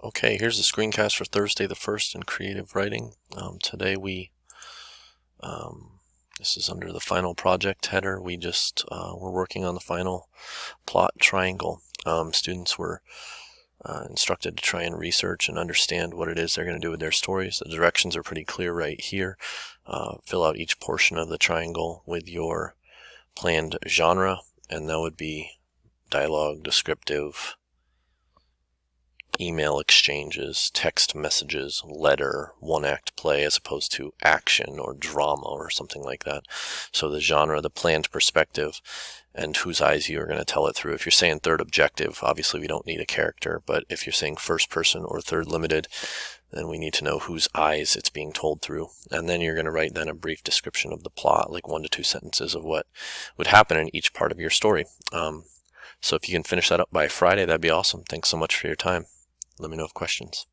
Okay, here's the screencast for Thursday the 1st in creative writing. Today this is under the final project header. We're working on the final plot triangle. Students were instructed to try and research and understand what it is they're going to do with their stories. The directions are pretty clear right here. Fill out each portion of the triangle with your planned genre, and that would be dialogue, descriptive, email exchanges, text messages, letter, one-act play, as opposed to action or drama or something like that. So the genre, the planned perspective, and whose eyes you are going to tell it through. If you're saying third objective, obviously we don't need a character, but if you're saying first person or third limited, then we need to know whose eyes it's being told through. And then you're going to write then a brief description of the plot, like 1 to 2 sentences of what would happen in each part of your story. So if you can finish that up by Friday, that'd be awesome. Thanks so much for your time. Let me know if questions.